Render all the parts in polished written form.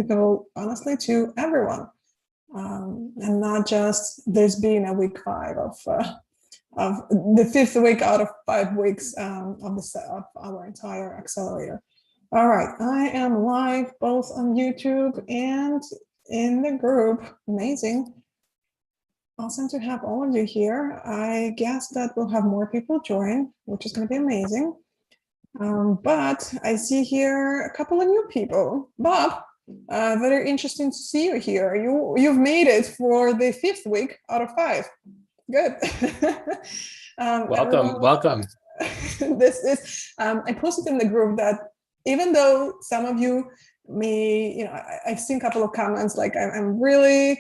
applicable, honestly, to everyone, and not just this being a week 5 of the 5th week out of 5 weeks of our entire accelerator. All right, I am live both on YouTube and in the group. Amazing. Awesome to have all of you here. I guess that we'll have more people join, which is going to be amazing. But I see here a couple of new people. Bob, very interesting to see you here. You've made it for the 5th week out of 5. Good. Welcome. This is, I posted in the group that even though some of you may, I've seen a couple of comments like I'm really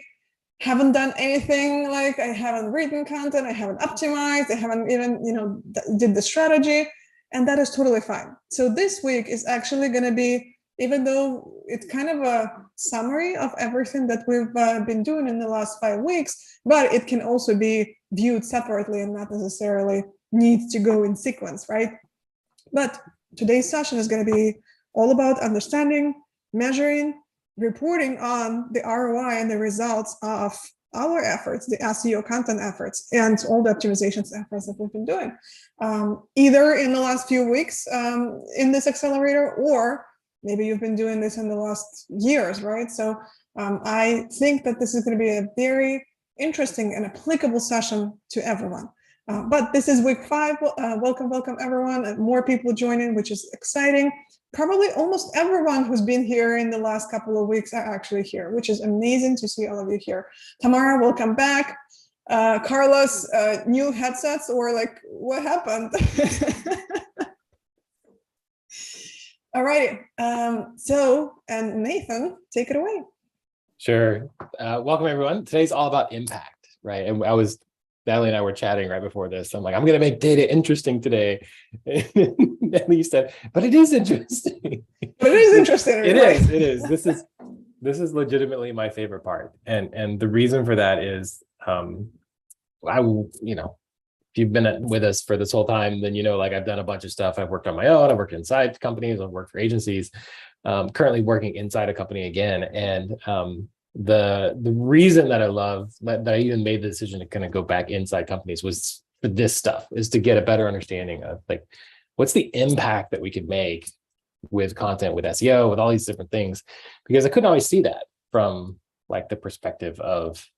haven't done anything, like I haven't written content, I haven't optimized, I haven't even, did the strategy, and that is totally fine. So this week is actually going to be, even though it's kind of a summary of everything that we've been doing in the last 5 weeks, but it can also be viewed separately and not necessarily needs to go in sequence, right? But today's session is going to be all about understanding, measuring, reporting on the ROI and the results of our efforts, the SEO content efforts, and all the optimizations efforts that we've been doing, either in the last few weeks in this accelerator, or maybe you've been doing this in the last years, right? So I think that this is going to be a very interesting and applicable session to everyone. But this is week 5. Welcome everyone, and more people joining, which is exciting. Probably almost everyone who's been here in the last couple of weeks are actually here, which is amazing to see all of you here. Tamara, welcome back. Carlos, new headsets, or like, what happened? All right. And Nathan, take it away. Sure. Welcome everyone. Today's all about impact, right? And Natalie and I were chatting right before this. I'm like, I'm going to make data interesting today. Natalie said, but it is interesting. But it is interesting. It is. This is legitimately my favorite part. And the reason for that is, if you've been with us for this whole time, then like I've done a bunch of stuff. I've worked on my own. I've worked inside companies. I've worked for agencies. Currently working inside a company again. And the reason that I love that I even made the decision to kind of go back inside companies was for this stuff, is to get a better understanding of like what's the impact that we could make with content, with SEO, with all these different things, because I couldn't always see that from like the perspective of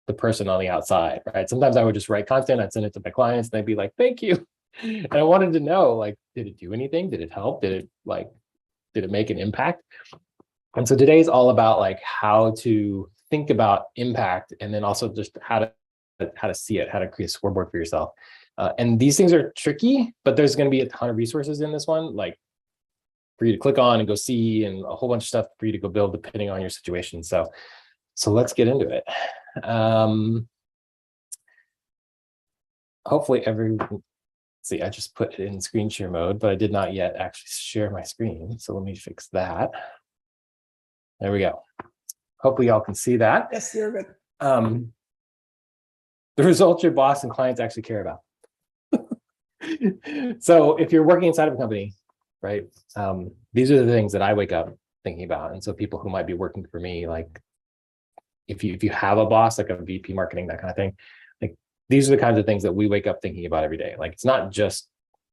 the person on the outside, right? Sometimes I would just write content, I'd send it to my clients, and they'd be like, thank you. And I wanted to know, like, did it do anything? Did it help? Did it make an impact? And so today's all about like how to think about impact, and then also just how to see it, how to create a scoreboard for yourself. And these things are tricky, but there's going to be a ton of resources in this one, like for you to click on and go see, and a whole bunch of stuff for you to go build depending on your situation. So let's get into it. Hopefully see, I just put it in screen share mode, but I did not yet actually share my screen. So let me fix that. There we go. Hopefully y'all can see that. Yes, you're good. The results your boss and clients actually care about. So if you're working inside of a company, right, these are the things that I wake up thinking about. And so people who might be working for me, like if you have a boss, like a VP marketing, that kind of thing, like these are the kinds of things that we wake up thinking about every day. Like it's not just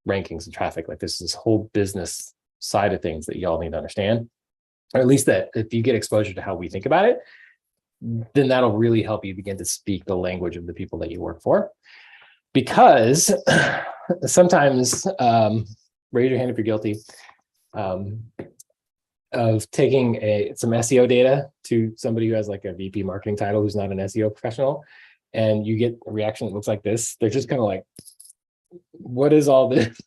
rankings and traffic, like this whole business side of things that y'all need to understand. Or at least that if you get exposure to how we think about it, then that'll really help you begin to speak the language of the people that you work for. Because sometimes, raise your hand if you're guilty, of taking some SEO data to somebody who has like a VP marketing title who's not an SEO professional, and you get a reaction that looks like this. They're just kind of like, what is all this?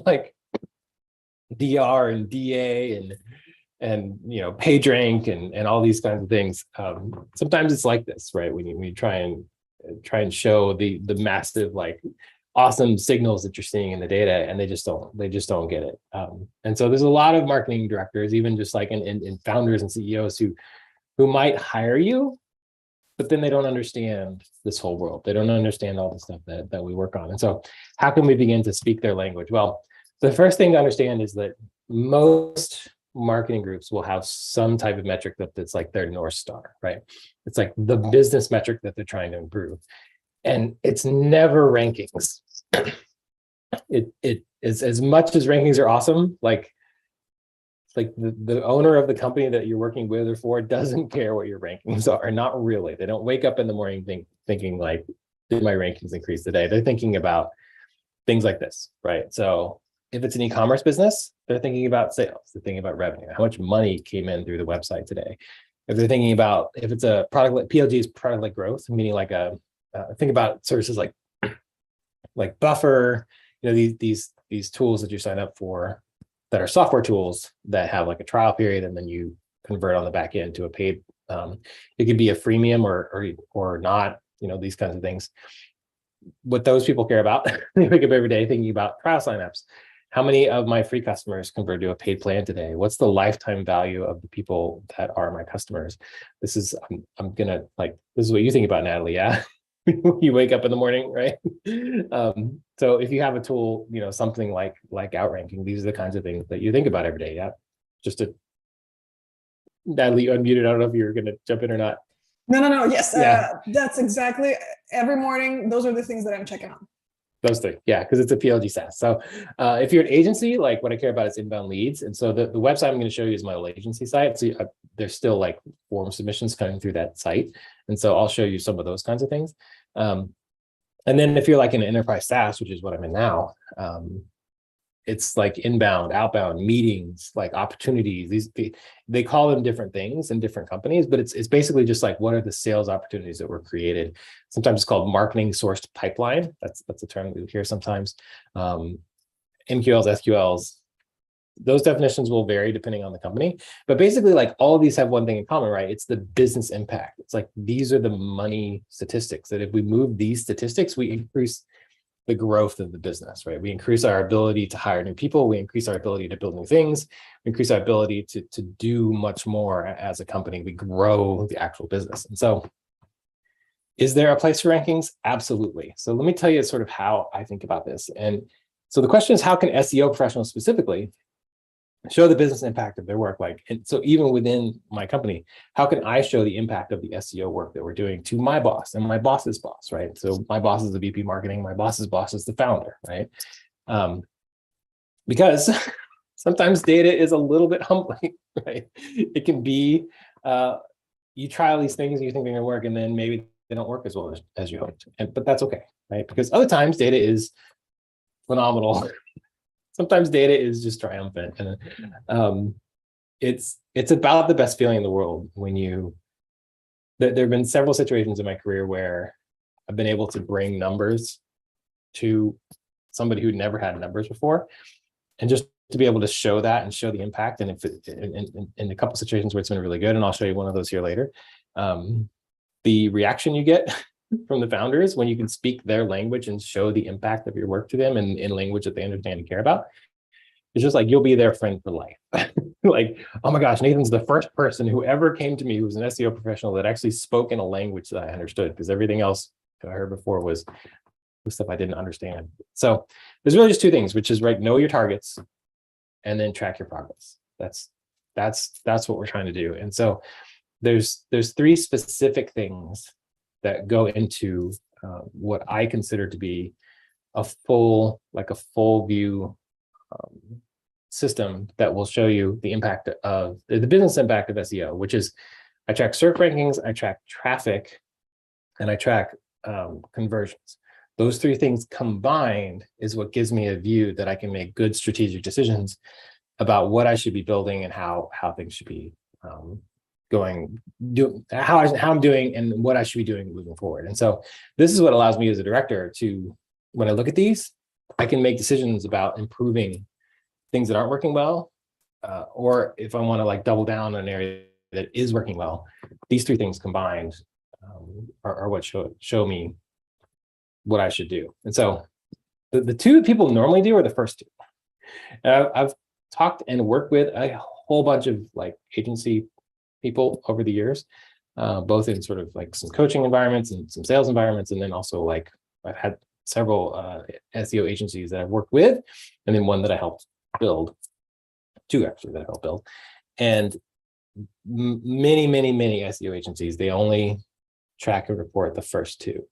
Like DR and DA and page rank and all these kinds of things. Sometimes it's like this, right? When you try and show the massive, like, awesome signals that you're seeing in the data, and they just don't get it. And so there's a lot of marketing directors, even just like in founders and CEOs who might hire you, but then they don't understand this whole world. They don't understand all the stuff that we work on. And so how can we begin to speak their language? Well, the first thing to understand is that most marketing groups will have some type of metric that's like their North Star, right? It's like the business metric that they're trying to improve. And it's never rankings. It is, as much as rankings are awesome, like the owner of the company that you're working with or for doesn't care what your rankings are. Not really. They don't wake up in the morning thinking like, did my rankings increase today? They're thinking about things like this, right? So if it's an e-commerce business, they're thinking about sales, they're thinking about revenue, how much money came in through the website today. If they're thinking about, if it's a product like PLG is product like growth, meaning like think about services like Buffer, you know, these tools that you sign up for that are software tools that have like a trial period and then you convert on the back end to a paid, it could be a freemium or not, you know, these kinds of things. What those people care about, they wake up every day thinking about trial signups. How many of my free customers convert to a paid plan today? What's the lifetime value of the people that are my customers? This is, I'm gonna like, this is what you think about, Natalie, yeah? You wake up in the morning, right? So if you have a tool, you know, something like outranking, these are the kinds of things that you think about every day, yeah? Just to, Natalie, you unmuted, I don't know if you're gonna jump in or not. No. Yes, Yeah. that's exactly, every morning, those are the things that I'm checking on. Those things, yeah, because it's a PLG SaaS. So if you're an agency, like what I care about is inbound leads. And so the website I'm going to show you is my old agency site. So there's still like form submissions coming through that site. And so I'll show you some of those kinds of things. And then if you're like an enterprise SaaS, which is what I'm in now, it's like inbound, outbound meetings, like opportunities. They call them different things in different companies, but it's basically just like, what are the sales opportunities that were created? Sometimes it's called marketing sourced pipeline. That's a term we hear sometimes. MQLs, SQLs, those definitions will vary depending on the company. But basically, like all of these have one thing in common, right? It's the business impact. It's like, these are the money statistics that if we move these statistics, we increase the growth of the business, right? We increase our ability to hire new people. We increase our ability to build new things. We increase our ability to do much more as a company. We grow the actual business. And so is there a place for rankings? Absolutely. So let me tell you sort of how I think about this. And so the question is, how can SEO professionals specifically show the business impact of their work? Like, and so even within my company, how can I show the impact of the SEO work that we're doing to my boss and my boss's boss, right? So my boss is the VP marketing, my boss's boss is the founder, right? Because sometimes data is a little bit humbling, right? It can be, you try all these things and you think they're gonna work, and then maybe they don't work as well as you hoped. But that's okay, right? Because other times data is phenomenal. Sometimes data is just triumphant, and it's about the best feeling in the world when there have been several situations in my career where I've been able to bring numbers to somebody who'd never had numbers before, and just to be able to show that and show the impact. And if in a couple of situations where it's been really good, and I'll show you one of those here later, the reaction you get from the founders when you can speak their language and show the impact of your work to them in language that they understand and care about, it's just like, you'll be their friend for life. Like, oh my gosh, Nathan's the first person who ever came to me who was an SEO professional that actually spoke in a language that I understood, because everything else that I heard before was stuff I didn't understand. So there's really just two things, which is, right, know your targets and then track your progress. That's what we're trying to do. And so there's three specific things that go into what I consider to be a full view system that will show you the impact of the business impact of SEO, which is, I track search rankings, I track traffic, and I track conversions. Those three things combined is what gives me a view that I can make good strategic decisions about what I should be building and how things should be how I'm doing and what I should be doing moving forward. And so this is what allows me as a director to, when I look at these, I can make decisions about improving things that aren't working well, or if I want to like double down on an area that is working well. These three things combined are what show me what I should do. And so the two people normally do are the first two. I've talked and worked with a whole bunch of like agency people over the years, both in sort of like some coaching environments and some sales environments. And then also like I've had several SEO agencies that I've worked with, and then one that I helped build. two actually that I helped build. And many SEO agencies, they only track and report the first two.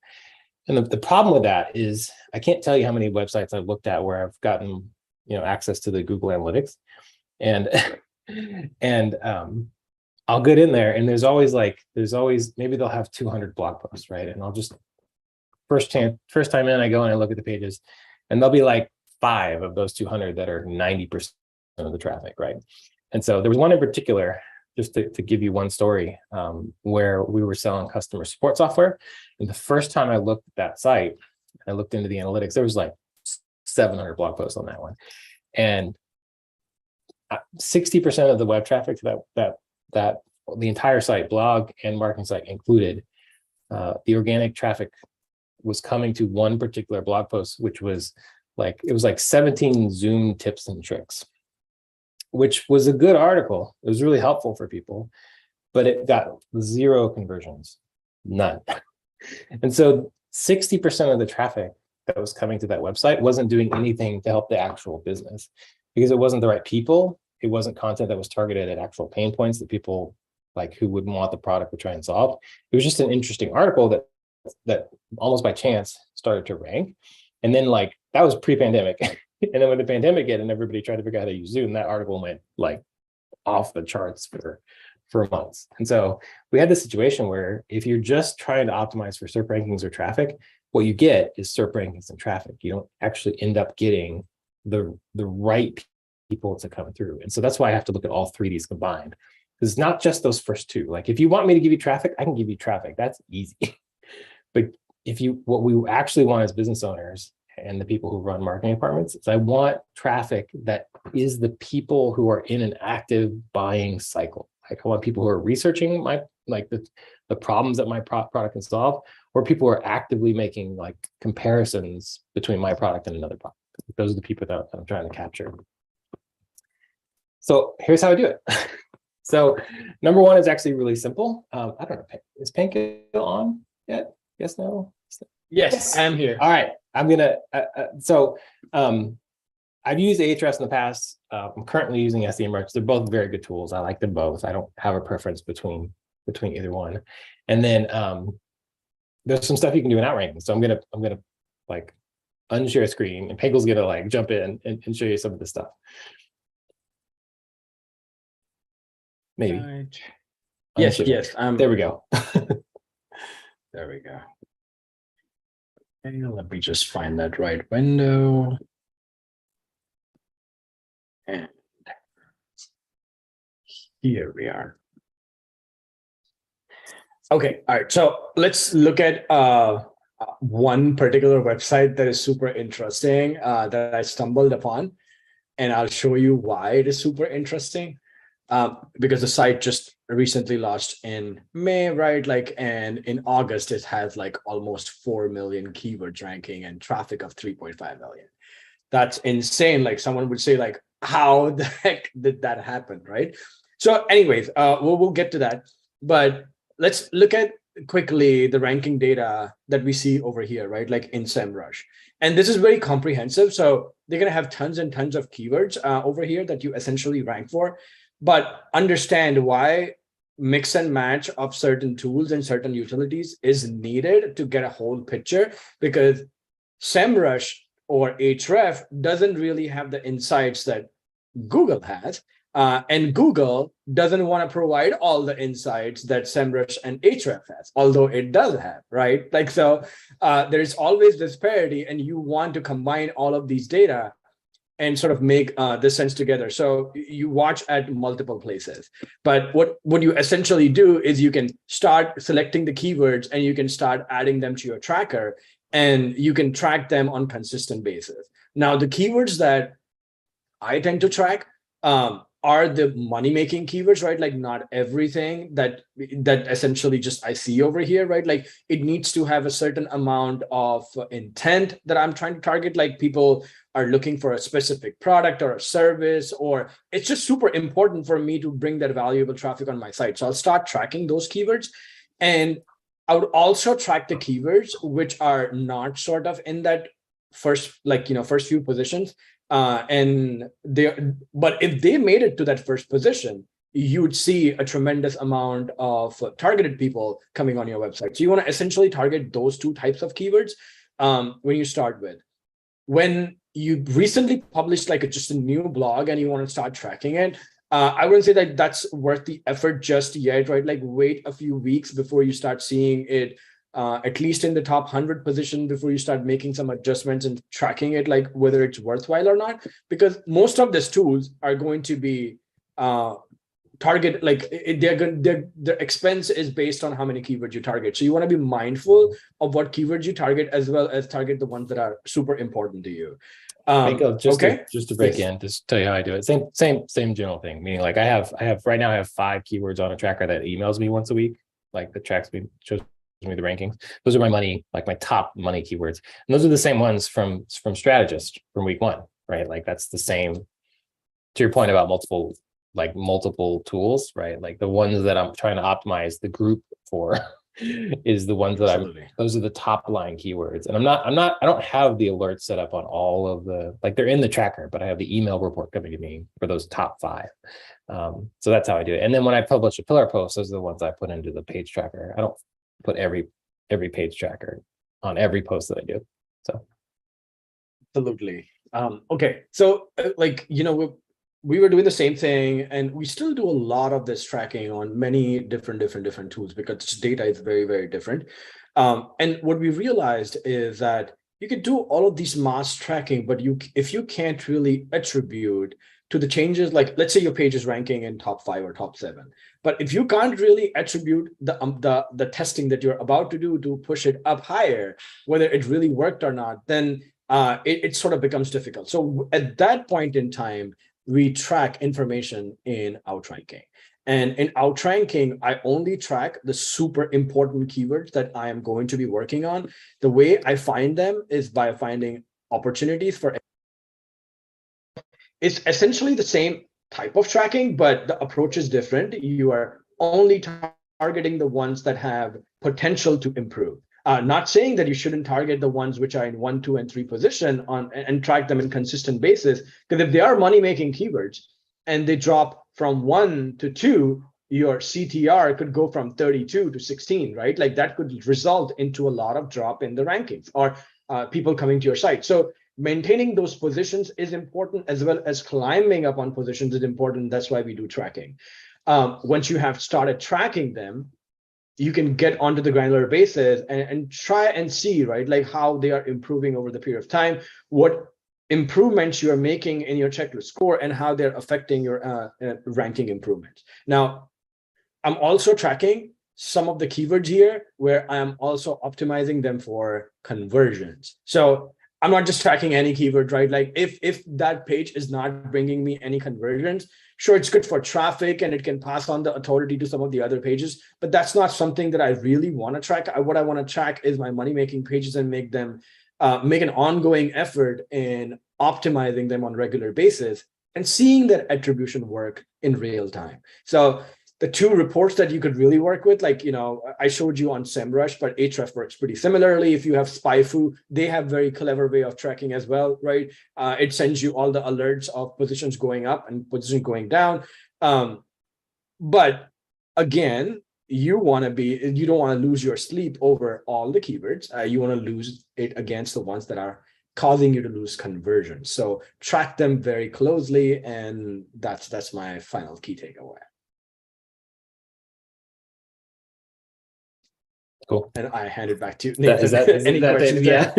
And the problem with that is I can't tell you how many websites I've looked at where I've gotten, access to the Google Analytics, and and I'll get in there, and there's always maybe they'll have 200 blog posts, right? And I'll just first time in, I go and I look at the pages, and there'll be like 5 of those 200 that are 90% of the traffic, right? And so there was one in particular, just to give you one story, where we were selling customer support software. And the first time I looked at that site, I looked into the analytics, there was like 700 blog posts on that one. And 60% of the web traffic to that the entire site, blog and marketing site included, the organic traffic was coming to one particular blog post, which was like, it was like 17 Zoom tips and tricks, which was a good article. It was really helpful for people, but it got 0 conversions, none. And so 60% of the traffic that was coming to that website wasn't doing anything to help the actual business, because it wasn't the right people. It wasn't content that was targeted at actual pain points that people like who would want the product to try and solve. It was just an interesting article that almost by chance started to rank. And then like, that was pre-pandemic. And then when the pandemic hit and everybody tried to figure out how to use Zoom, that article went like off the charts for months. And so we had this situation where if you're just trying to optimize for SERP rankings or traffic, what you get is SERP rankings and traffic. You don't actually end up getting the right people to come through. And so that's why I have to look at all 3 of these combined. Because it's not just those first 2. Like if you want me to give you traffic, I can give you traffic. That's easy. But what we actually want as business owners and the people who run marketing departments is I want traffic that is the people who are in an active buying cycle. Like I want people who are researching the problems that my product can solve, or people who are actively making like comparisons between my product and another product. Those are the people that I'm trying to capture. So here's how I do it. So number 1 is actually really simple. I don't know, is Panko on yet? Yes, no? Yes, I'm here. All right, I'm gonna, I've used Ahrefs in the past. I'm currently using SEMrush. They're both very good tools. I like them both. I don't have a preference between either one. And then there's some stuff you can do in Outranking. So I'm gonna like unshare screen, and Panko's gonna like jump in and show you some of this stuff. Maybe. Right. Yes. There we go. There we go. Okay, let me just find that right window. And here we are. Okay, all right. So let's look at one particular website that is super interesting that I stumbled upon, and I'll show you why it is super interesting. Because the site just recently launched in May, right? And in August, it has like almost 4 million keywords ranking and traffic of 3.5 million. That's insane. Like someone would say, like, how the heck did that happen, right? So anyways, we'll get to that. But let's look at quickly the ranking data that we see over here, right? Like in SEMrush. And this is very comprehensive. So they're going to have tons and tons of keywords over here that you essentially rank for. But understand why mix and match of certain tools and certain utilities is needed to get a whole picture, because SEMrush or Ahrefs doesn't really have the insights that Google has. And Google doesn't want to provide all the insights that SEMrush and Ahrefs has, although it does have, right? Like, so there's always disparity, and you want to combine all of these data and sort of make this sense together. So you watch at multiple places. But what you essentially do is you can start selecting the keywords, and you can start adding them to your tracker, and you can track them on consistent basis. Now, the keywords that I tend to track are the money-making keywords, right? Like not everything that essentially just I see over here, right? Like it needs to have a certain amount of intent that I'm trying to target. Like people are looking for a specific product or a service, or it's just super important for me to bring that valuable traffic on my site. So I'll start tracking those keywords. And I would also track the keywords which are not sort of in that first few positions, But if they made it to that first position, you would see a tremendous amount of targeted people coming on your website. So you want to essentially target those two types of keywords when you start with. When you recently published like just a new blog and you want to start tracking it, I wouldn't say that that's worth the effort just yet, right? Like wait a few weeks before you start seeing it, at least in the top 100 position, before you start making some adjustments and tracking it, like whether it's worthwhile or not. Because most of these tools are going to be target, like their expense is based on how many keywords you target. So you want to be mindful of what keywords you target, as well as target the ones that are super important to you. Just to break in, just tell you how I do it. Same general thing. Meaning, like I have right now I have 5 keywords on a tracker that emails me once a week, like that tracks me, shows me the rankings. Those are my money, like my top money keywords, and those are the same ones from Strategist from week 1, right? Like that's the same. To your point about multiple tools, right? Like the ones that I'm trying to optimize the group for is the ones that those are the top line keywords. And I don't have the alerts set up on all of the, like they're in the tracker, but I have the email report coming to me for those top 5. So that's how I do it. And then when I publish a pillar post, those are the ones I put into the page tracker. I don't put every page tracker on every post that I do. So absolutely. Okay. So we were doing the same thing, and we still do a lot of this tracking on many different tools, because data is very, very different. And what we realized is that you can do all of these mass tracking, but if you can't really attribute to the changes, like let's say your page is ranking in top 5 or top 7, but if you can't really attribute the testing that you're about to do to push it up higher, whether it really worked or not, then it sort of becomes difficult. So at that point in time, we track information in outranking. And in outranking, I only track the super important keywords that I am going to be working on. The way I find them is by finding opportunities for. It's essentially the same type of tracking, but the approach is different. You are only targeting the ones that have potential to improve. Not saying that you shouldn't target the ones which are in 1, 2, and 3 position and track them in consistent basis. Because if they are money-making keywords and they drop from 1 to 2, your CTR could go from 32 to 16, right? Like that could result into a lot of drop in the rankings or people coming to your site. So maintaining those positions is important, as well as climbing up on positions is important. That's why we do tracking. Once you have started tracking them, you can get onto the granular basis and try and see, right, like how they are improving over the period of time, what improvements you are making in your checklist score, and how they're affecting your ranking improvements. Now, I'm also tracking some of the keywords here where I'm also optimizing them for conversions. So I'm not just tracking any keyword, right? Like if that page is not bringing me any conversions, sure, it's good for traffic and it can pass on the authority to some of the other pages, but that's not something that I really want to track. What I want to track is my money-making pages and make them make an ongoing effort in optimizing them on a regular basis and seeing that attribution work in real time. So the 2 reports that you could really work with, like, I showed you on SEMrush, but Ahrefs works pretty similarly. If you have SpyFu, they have very clever way of tracking as well, right? It sends you all the alerts of positions going up and positions going down. But again, you don't want to lose your sleep over all the keywords. You want to lose it against the ones that are causing you to lose conversion. So track them very closely, and that's my final key takeaway. Cool. And I hand it back to you. Nathan, is that questions? Yeah.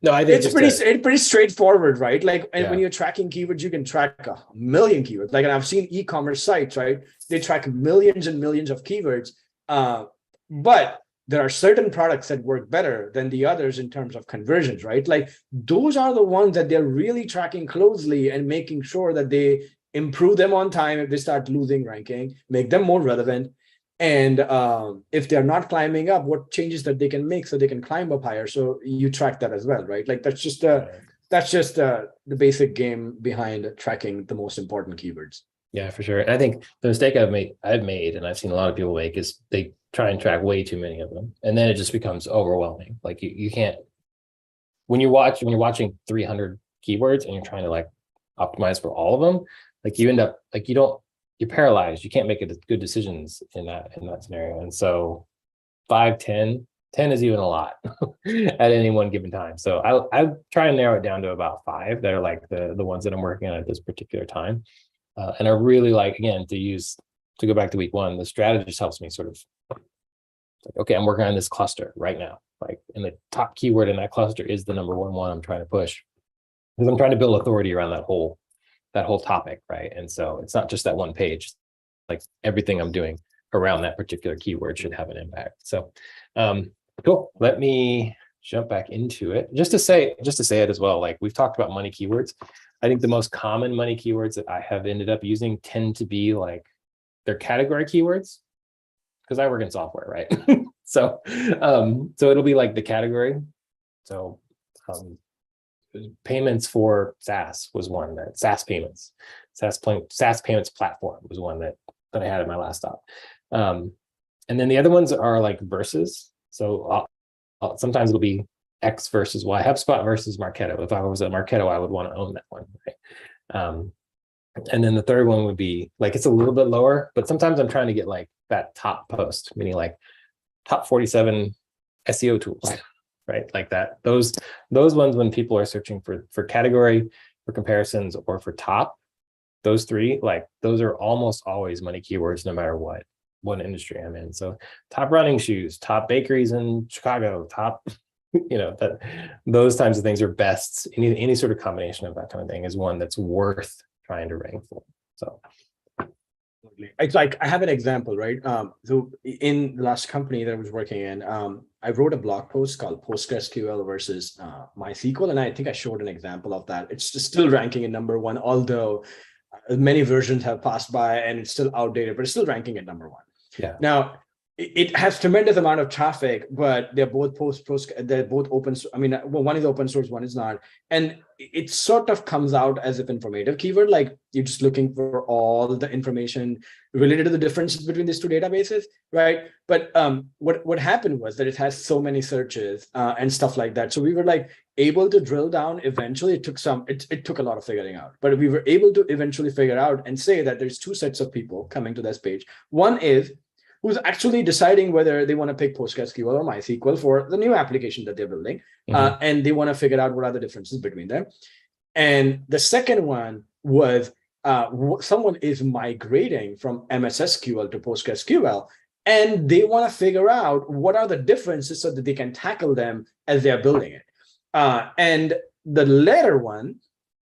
No, I think it's pretty straightforward, right? Like, and when you're tracking keywords, you can track 1 million keywords. Like, and I've seen e-commerce sites, right? They track millions and millions of keywords. But there are certain products that work better than the others in terms of conversions, right? Like those are the ones that they're really tracking closely and making sure that they improve them on time if they start losing ranking, make them more relevant. And if they're not climbing up, what changes that they can make so they can climb up higher. So you track that as well, right? Like that's just the basic game behind tracking the most important keywords. Yeah, for sure. And I think the mistake I've made, and I've seen a lot of people make, is they try and track way too many of them, and then it just becomes overwhelming. Like you can't, when you're watching 300 keywords and you're trying to like optimize for all of them, like you end up like you're paralyzed. You can't make good decisions in that scenario. And so 5, 10 is even a lot at any one given time. So I try and narrow it down to about 5 that are like the ones that I'm working on at this particular time. And I really like, again, to go back to week 1, the strategist helps me sort of like, okay, I'm working on this cluster right now. Like, and the top keyword in that cluster is the number one I'm trying to push, because I'm trying to build authority around that whole topic, right? And so it's not just that one page, like everything I'm doing around that particular keyword should have an impact. So cool. Let me jump back into it. Just to say it as well, like we've talked about money keywords. I think the most common money keywords that I have ended up using tend to be like they're category keywords, because I work in software, right? So it'll be like the category. So payments for SaaS was one, that SaaS payments platform was one that I had at my last stop. And then the other ones are like versus. So sometimes it'll be X versus Y, HubSpot versus Marketo. If I was at Marketo, I would want to own that one, right? And then the third one would be like, it's a little bit lower, but sometimes I'm trying to get like that top post, meaning like top 47 SEO tools, right? Like that, those ones when people are searching for category, for comparisons, or for top, those 3, like those are almost always money keywords, no matter what industry I'm in. So top running shoes, top bakeries in Chicago, top, that those types of things are best. Any sort of combination of that kind of thing is one that's worth trying to rank for. So it's like, I have an example, right? So in the last company that I was working in, I wrote a blog post called PostgreSQL versus MySQL. And I think I showed an example of that. It's just still ranking at number 1, although many versions have passed by and it's still outdated, but it's still ranking at number 1. Yeah. Now, it has tremendous amount of traffic, but they're both they're both open. I mean, one is open source, one is not. And it sort of comes out as if informative keyword, like you're just looking for all the information related to the differences between these 2 databases, right? But what happened was that it has so many searches and stuff like that. So we were like able to drill down. Eventually, it took a lot of figuring out, but we were able to eventually figure out and say that there's 2 sets of people coming to this page. One is who's actually deciding whether they want to pick PostgreSQL or MySQL for the new application that they're building. And they want to figure out what are the differences between them. And the second one was someone is migrating from MS SQL to PostgreSQL, and they want to figure out what are the differences so that they can tackle them as they're building it. And the latter one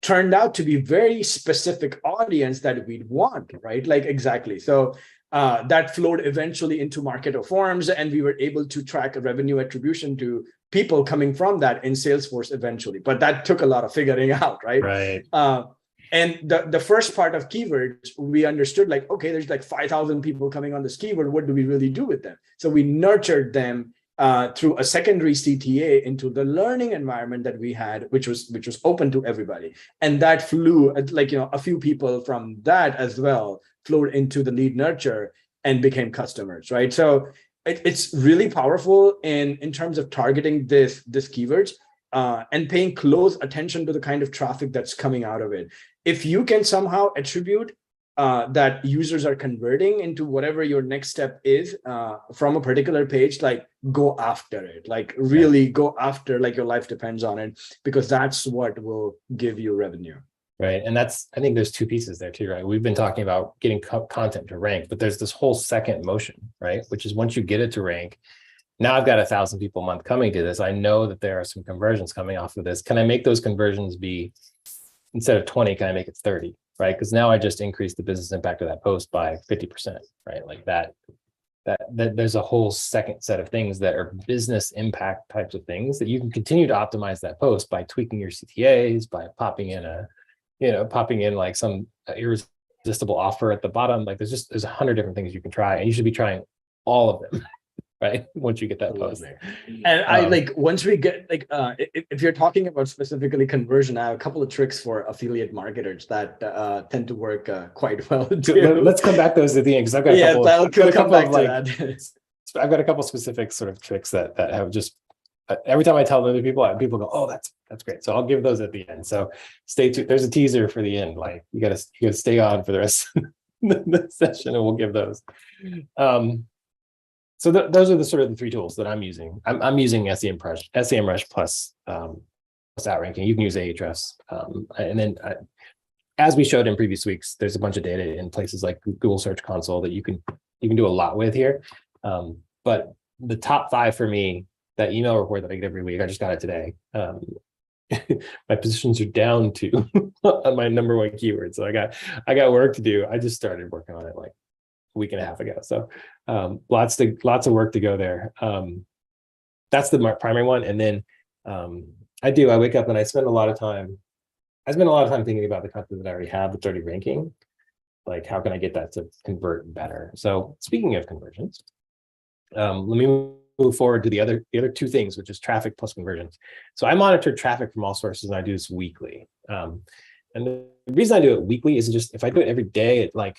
turned out to be very specific audience that we'd want, right? Like exactly. So that flowed eventually into Marketo forms, and we were able to track a revenue attribution to people coming from that in Salesforce eventually. But that took a lot of figuring out, right? Right. And the first part of keywords, we understood like, okay, there's like 5,000 people coming on this keyword. What do we really do with them? So we nurtured them through a secondary CTA into the learning environment that we had, which was open to everybody. And that flew, like, a few people from that as well flowed into the lead nurture and became customers, right? So it's really powerful in terms of targeting this keywords and paying close attention to the kind of traffic that's coming out of it. If you can somehow attribute that users are converting into whatever your next step is from a particular page, like go after it, like really go after, like your life depends on it, because that's what will give you revenue. Right. And I think there's 2 pieces there too, right? We've been talking about getting content to rank, but there's this whole second motion, right? Which is once you get it to rank, now I've got 1,000 people a month coming to this. I know that there are some conversions coming off of this. Can I make those conversions be, instead of 20, can I make it 30? Right? Because now I just increased the business impact of that post by 50%, right? Like that there's a whole second set of things that are business impact types of things that you can continue to optimize that post by tweaking your CTAs, by popping in like some irresistible offer at the bottom. Like there's 100 different things you can try, and you should be trying all of them. Right, once you get that post. And I like, once we get like if you're talking about specifically conversion, I have a couple of tricks for affiliate marketers that tend to work quite well too. Let's come back to those at the end, because I've got a couple. I'll come back to that. I've got a couple specific sort of tricks that have just every time I tell other people, people go, "Oh, that's great." So I'll give those at the end. So stay tuned. There's a teaser for the end. Like you gotta stay on for the rest of the session, and we'll give those. So those are the sort of the three tools that I'm using. I'm using SEMrush plus outranking. You can use Ahrefs, and then as we showed in previous weeks, there's a bunch of data in places like Google Search Console that you can do a lot with here. But the top 5 for me, that email report that I get every week, I just got it today. My positions are down to on my number 1 keyword, so I got work to do. I just started working on it like a week and a half ago, so lots of work to go there. That's the primary one, and then I wake up and I spend a lot of time thinking about the content that I already have that's already ranking. Like, how can I get that to convert better? So speaking of conversions, let me move forward to the other 2 things, which is traffic plus conversions. So I monitor traffic from all sources, and I do this weekly. And the reason I do it weekly is just, if I do it every day, it like,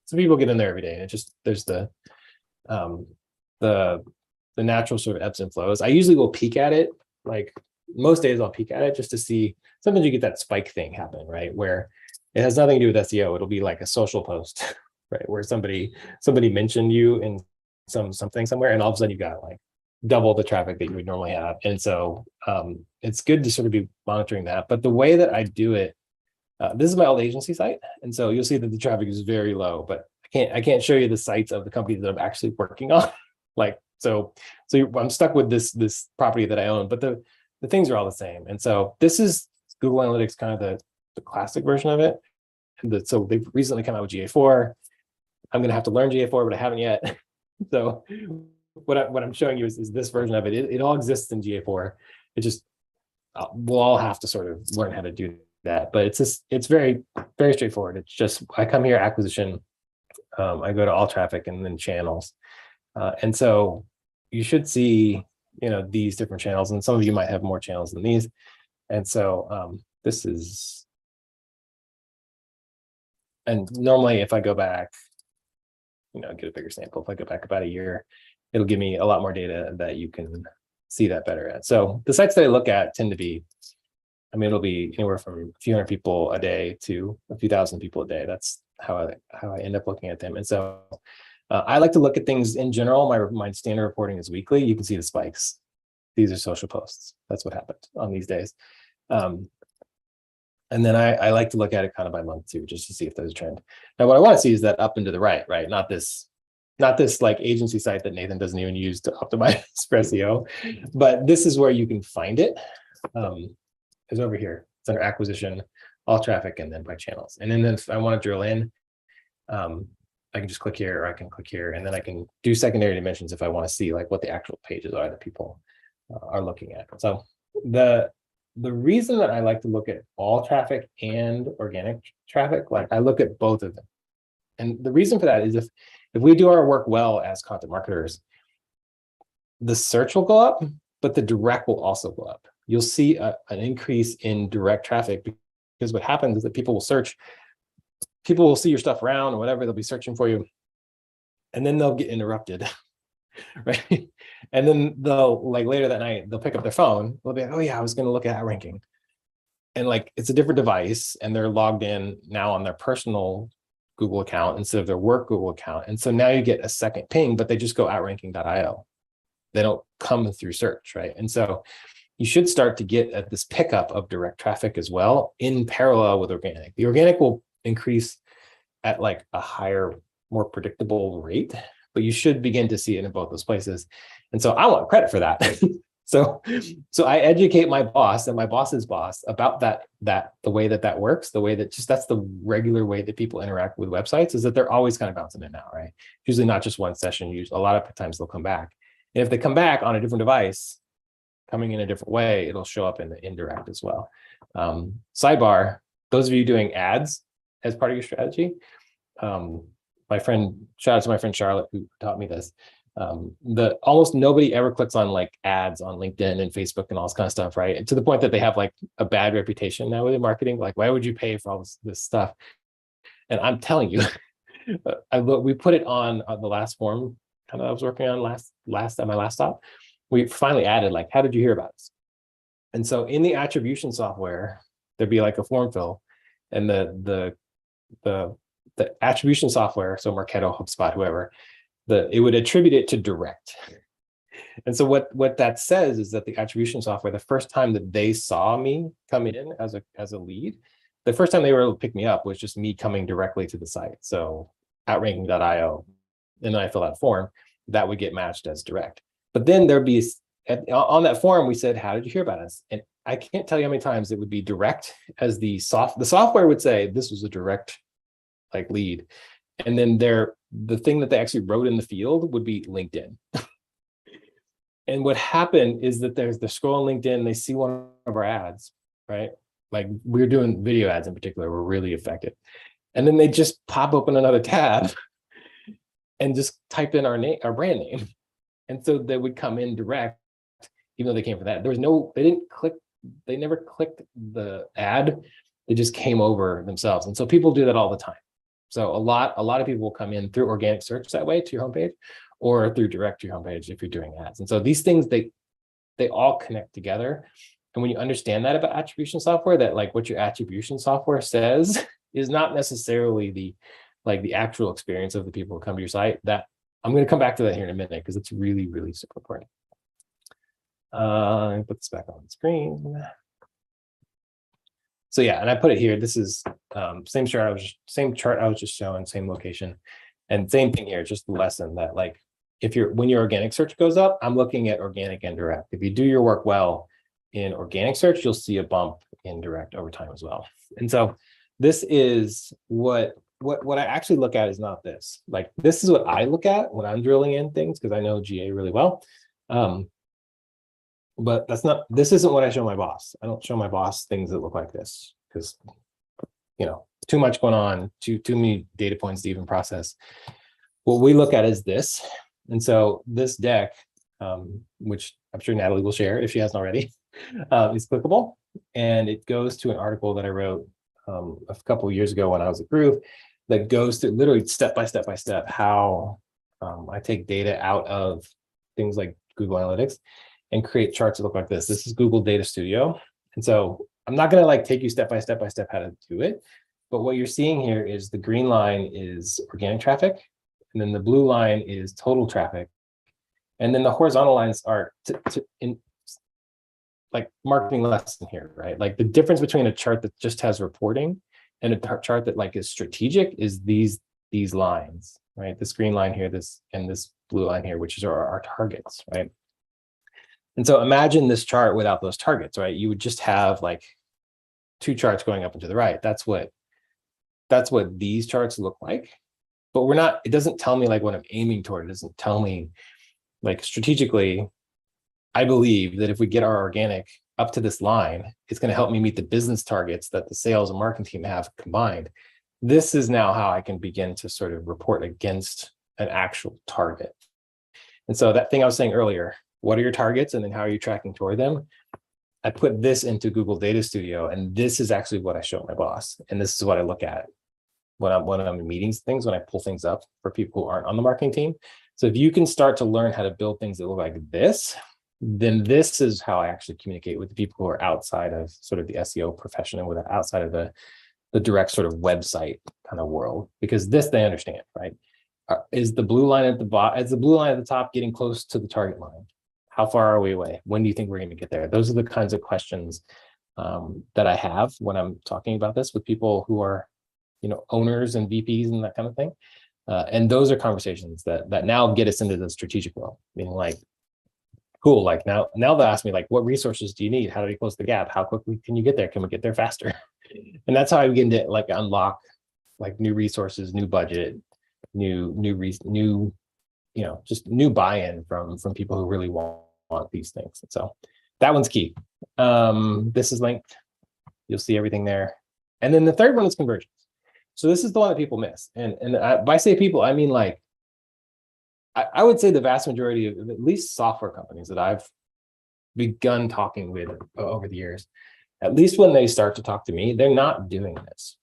some people get in there every day, and it just, there's the natural sort of ebbs and flows. I usually will peek at it, like most days I'll peek at it just to see. Sometimes you get that spike thing happen, right? Where it has nothing to do with SEO. It'll be like a social post, right? Where somebody mentioned you in something somewhere, and all of a sudden you got like double the traffic that you would normally have. And so it's good to sort of be monitoring that. But the way that I do it, this is my old agency site, and so you'll see that the traffic is very low. But I can't show you the sites of the companies that I'm actually working on. Like so I'm stuck with this property that I own, but the things are all the same. And so this is Google Analytics, kind of the classic version of it. So they've recently come out with GA4. I'm going to have to learn GA4, but I haven't yet. So what I'm showing you is this version of it. It all exists in GA4. It just, we'll all have to sort of learn how to do that. But it's very, very straightforward. It's just, I come here, acquisition, I go to all traffic and then channels. And so you should see, these different channels, and some of you might have more channels than these. And so this is, and normally if I go back, get a bigger sample, if I go back about a year, it'll give me a lot more data that you can see that better at. So the sites that I look at tend to be, it'll be anywhere from a few hundred people a day to a few thousand people a day. That's how I end up looking at them. And so I like to look at things in general. My standard reporting is weekly. You can see the spikes. These are social posts. That's what happened on these days. And then I like to look at it kind of by month too, just to see if there's a trend. Now, what I want to see is that up and to the right? Not this like agency site that Nathan doesn't even use to optimize for SEO, but this is where you can find it. It's over here. It's under acquisition, all traffic, and then by channels. And then if I want to drill in, I can just click here, or I can click here, and then I can do secondary dimensions if I want to see like what the actual pages are that people are looking at. So the reason that I like to look at all traffic and organic traffic, like I look at both of them. And the reason for that is if we do our work well as content marketers, the search will go up, but the direct will also go up. You'll see an increase in direct traffic, because what happens is that people will search, people will see your stuff around or whatever, they'll be searching for you, and then they'll get interrupted. Right. And then they'll, like later that night, they'll pick up their phone. They'll be like, oh yeah, I was going to look at outranking. And like, it's a different device, and they're logged in now on their personal Google account instead of their work Google account. And so now you get a second ping, but they just go outranking.io. They don't come through search, right? And so you should start to get at this pickup of direct traffic as well in parallel with organic. The organic will increase at like a higher, more predictable rate, but you should begin to see it in both those places. And so I want credit for that. So I educate my boss and my boss's boss about that the way that works, the way that that's the regular way that people interact with websites, is that they're always kind of bouncing in and out, right? Usually not just one session. A lot of times they'll come back. And if they come back on a different device, coming in a different way, it'll show up in the indirect as well. Sidebar, those of you doing ads as part of your strategy, shout out to my friend Charlotte, who taught me this. Almost nobody ever clicks on like ads on LinkedIn and Facebook and all this kind of stuff, right? And to the point that they have like a bad reputation now with marketing. Like, why would you pay for all this stuff? And I'm telling you, we put it on the last form I was working on last at my last stop. we finally added like, how did you hear about us? And so in the attribution software, there'd be like a form fill, and the attribution software, so Marketo, HubSpot, whoever, it would attribute it to direct. And so what that says is that the attribution software, the first time that they saw me come in as a lead, the first time they were able to pick me up was just me coming directly to the site. So outranking.io, and then I fill out a form that would get matched as direct. But then there'd be on that form, we said, how did you hear about us? And I can't tell you how many times it would be direct, as the software would say this was a direct like lead. And then the thing that they actually wrote in the field would be LinkedIn. And what happened is that they're scrolling LinkedIn, they see one of our ads, right? Like we're doing video ads in particular, we're really effective. And then they just pop open another tab and just type in our brand name. And so they would come in direct, even though they came for that. They never clicked the ad. They just came over themselves. And so people do that all the time. So a lot of people will come in through organic search that way to your homepage, or through direct to your homepage if you're doing ads. And so these things, they all connect together. And when you understand that about attribution software, that like what your attribution software says is not necessarily the actual experience of the people who come to your site. That I'm going to come back to that here in a minute, because it's really, really super important. Put this back on the screen. So yeah, and I put it here. This is same chart I was just showing, same location, and same thing here. Just the lesson that like when your organic search goes up, I'm looking at organic and direct. If you do your work well in organic search, you'll see a bump in direct over time as well. And so this is what I actually look at is not this. Like this is what I look at when I'm drilling in things, because I know GA really well. But this isn't what I show my boss. I don't show my boss things that look like this, because too much going on, too many data points to even process. What we look at is this. And so this deck, which I'm sure Natalie will share if she hasn't already, is clickable, and it goes to an article that I wrote a couple of years ago when I was at Groove, that goes through literally step by step how I take data out of things like Google Analytics and create charts that look like this. This is Google Data Studio. And so I'm not going to like take you step by step how to do it. But what you're seeing here is the green line is organic traffic, and then the blue line is total traffic. And then the horizontal lines are in like marketing lesson here, right? Like the difference between a chart that just has reporting and a chart that like is strategic is these lines, right? This green line here, this blue line here, which is our targets, right? And so imagine this chart without those targets, right? You would just have like two charts going up and to the right. That's what these charts look like. But it doesn't tell me like what I'm aiming toward. It doesn't tell me like strategically. I believe that if we get our organic up to this line, it's going to help me meet the business targets that the sales and marketing team have combined. This is now how I can begin to sort of report against an actual target. And so that thing I was saying earlier, what are your targets and then how are you tracking toward them? I put this into Google Data Studio, and this is actually what I show my boss. And this is what I look at when I'm in meetings, when I pull things up for people who aren't on the marketing team. So if you can start to learn how to build things that look like this, then this is how I actually communicate with the people who are outside of sort of the SEO profession and outside of the direct sort of website kind of world, because this they understand, right? Is the blue line at the bottom, is the blue line at the top getting close to the target line? How far are we away? When do you think we're going to get there? Those are the kinds of questions that I have when I'm talking about this with people who are, owners and VPs and that kind of thing. And those are conversations that now get us into the strategic world, meaning like, cool, like now they'll ask me like, what resources do you need? How do we close the gap? How quickly can you get there? Can we get there faster? And that's how I begin to like unlock like new resources, new budget, just new buy-in from people who really want these things. And so that one's key. This is linked. You'll see everything there. And then the third one is convergence. So this is the one that people miss. And by say people, I mean like, I would say the vast majority of at least software companies that I've begun talking with over the years, at least when they start to talk to me, they're not doing this.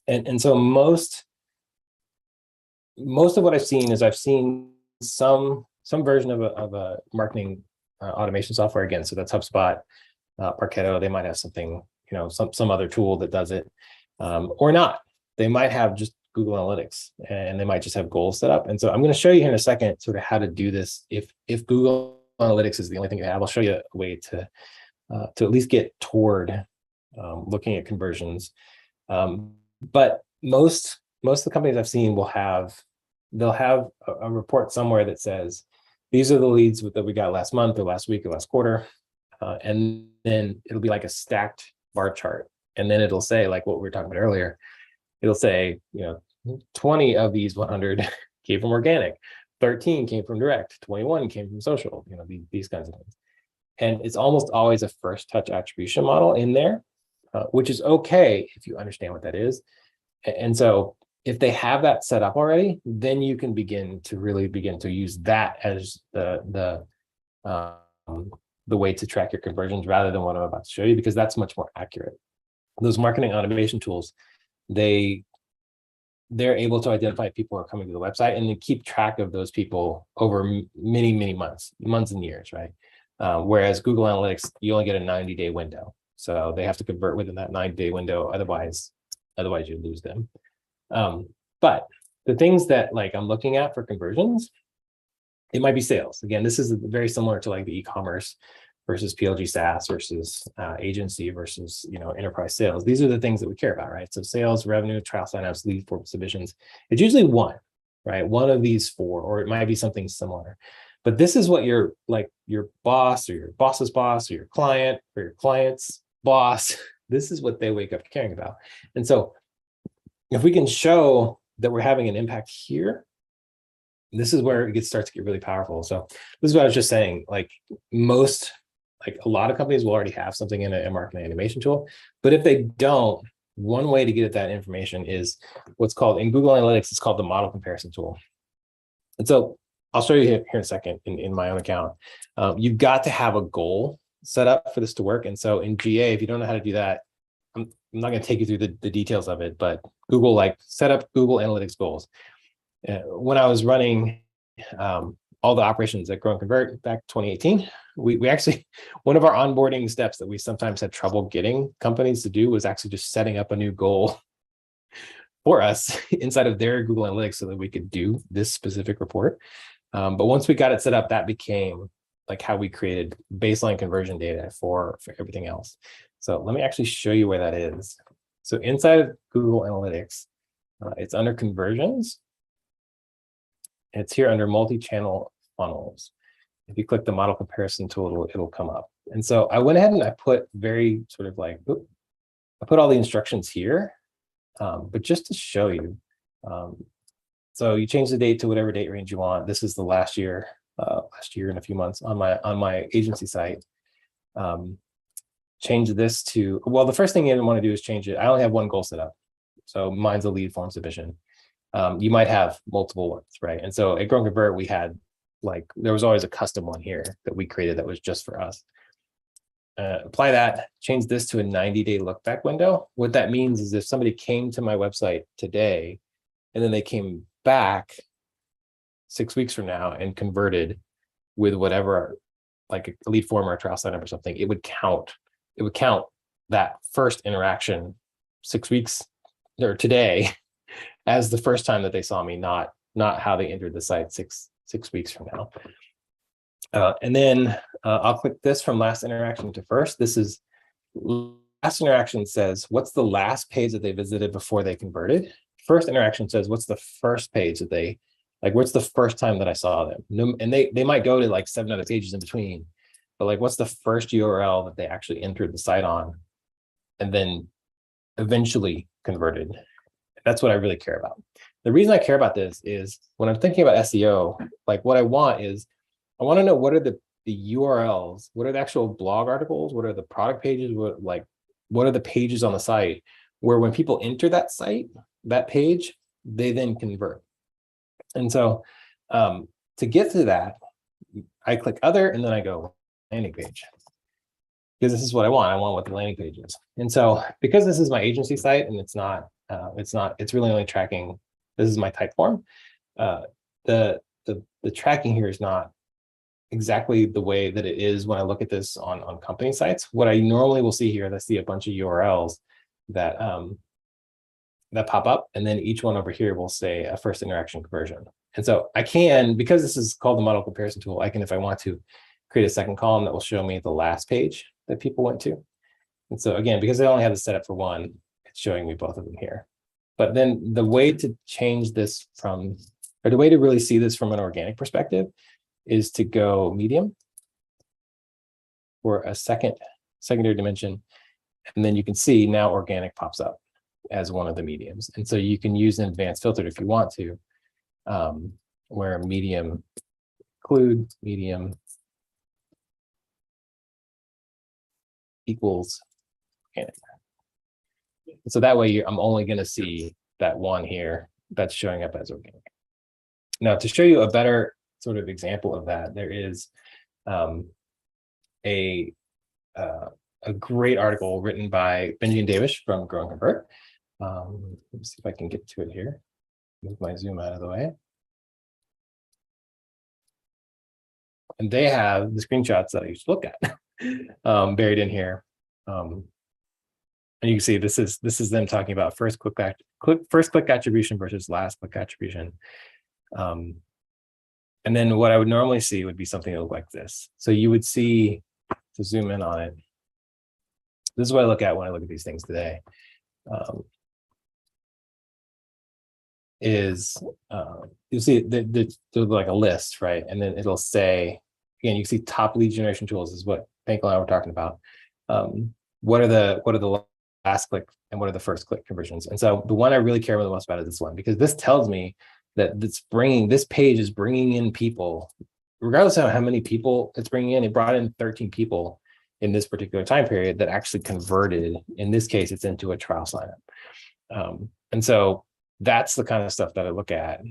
And so most of what I've seen is some some version of a marketing automation software again. So that's HubSpot, Marketo. They might have something, some other tool that does it, or not. They might have just Google Analytics, and they might just have goals set up. And so I'm going to show you here in a second sort of how to do this. If Google Analytics is the only thing you have, I'll show you a way to at least get toward looking at conversions. But most of the companies I've seen they'll have a report somewhere that says, these are the leads that we got last month or last week or last quarter. And then it'll be like a stacked bar chart. And then it'll say, like what we were talking about earlier, it'll say, 20 of these 100 came from organic, 13 came from direct, 21 came from social, these kinds of things. And it's almost always a first touch attribution model in there, which is okay if you understand what that is. And so if they have that set up already, then you can begin to use that as the way to track your conversions rather than what I'm about to show you, because that's much more accurate. Those marketing automation tools, they're able to identify people who are coming to the website and then keep track of those people over many months and years, right? Whereas Google Analytics, you only get a 90-day window. So they have to convert within that 90-day window. Otherwise you lose them. But the things that I'm looking at for conversions, it might be sales. Again, this is very similar to the e-commerce versus PLG SaaS versus agency versus enterprise sales. These are the things that we care about, right? So sales, revenue, trial signups, lead form submissions. It's usually one, right? One of these four, or it might be something similar. But this is what your boss or your boss's boss or your client or your client's boss, this is what they wake up caring about. And so if we can show that we're having an impact here, this is where it starts to get really powerful. So this is what I was just saying, a lot of companies will already have something in a marketing automation tool, but if they don't, one way to get at that information is what's called, in Google Analytics, it's called the model comparison tool. And so I'll show you here in a second in my own account. You've got to have a goal set up for this to work. And so in GA, if you don't know how to do that, I'm not going to take you through the details of it, but Google, set up Google Analytics goals. When I was running all the operations at Grow and Convert back 2018, we actually, one of our onboarding steps that we sometimes had trouble getting companies to do was actually just setting up a new goal for us inside of their Google Analytics so that we could do this specific report. But once we got it set up, that became how we created baseline conversion data for everything else. So let me actually show you where that is. So inside of Google Analytics, it's under conversions. It's here under multi-channel funnels. If you click the model comparison tool, it'll come up. And so I went ahead and I put I put all the instructions here, but just to show you. So you change the date to whatever date range you want. This is the last year and a few months on my agency site. Change this to, well, the first thing you want to do is change it. I only have one goal set up. So mine's a lead form submission. You might have multiple ones, right? And so at Grow and Convert, we had there was always a custom one here that we created that was just for us. Apply that, change this to a 90-day look back window. What that means is if somebody came to my website today and then they came back 6 weeks from now and converted with whatever, a lead form or a trial sign up or something, it would count that first interaction 6 weeks or today as the first time that they saw me, not how they entered the site six weeks from now. And then I'll click this from last interaction to first. This is last interaction says, what's the last page that they visited before they converted? First interaction says, what's the first page that they, what's the first time that I saw them? And they might go to 7 other pages in between, but what's the first URL that they actually entered the site on and then eventually converted? That's what I really care about. The reason I care about this is when I'm thinking about SEO, what I want to know what are the URLs, what are the actual blog articles, what are the product pages, what are the pages on the site where when people enter that page, they then convert. And so to get to that, I click other and then I go landing page, because this is what I want. I want what the landing page is. And so because this is my agency site and it's really only tracking, this is my type form. The tracking here is not exactly the way that it is when I look at this on company sites. What I normally will see here is I see a bunch of URLs that that pop up, and then each one over here will say a first interaction conversion. And so I can, because this is called the model comparison tool, I can, if I want to, create a second column that will show me the last page that people went to. And so again, because I only have the setup for one, it's showing me both of them here. But then the way to change this from, or the way to really see this from an organic perspective is to go medium for a secondary dimension. And then you can see now organic pops up as one of the mediums. And so you can use an advanced filter if you want to, where medium include medium equals organic. And so that way I'm only going to see that one here that's showing up as organic. Now, to show you a better sort of example of that, there is a great article written by Benji and Davish from Grow and Convert. Let me see if I can get to it here. Move my zoom out of the way. And they have the screenshots that I used to look at buried in here. And you can see this is them talking about first click attribution versus last click attribution. And then what I would normally see would be something that looked like this. So you would see, to zoom in on it, this is what I look at when I look at these things today. You'll see there's like a list, right? And then it'll say, again, you see top lead generation tools is what Pankal and I were talking about. What are the last click and what are the first click conversions? And so the one I really care the most about is this one, because this tells me that this page is bringing in people, regardless of how many people it's bringing in. It brought in 13 people in this particular time period that actually converted. In this case, it's into a trial signup. And so that's the kind of stuff that I look at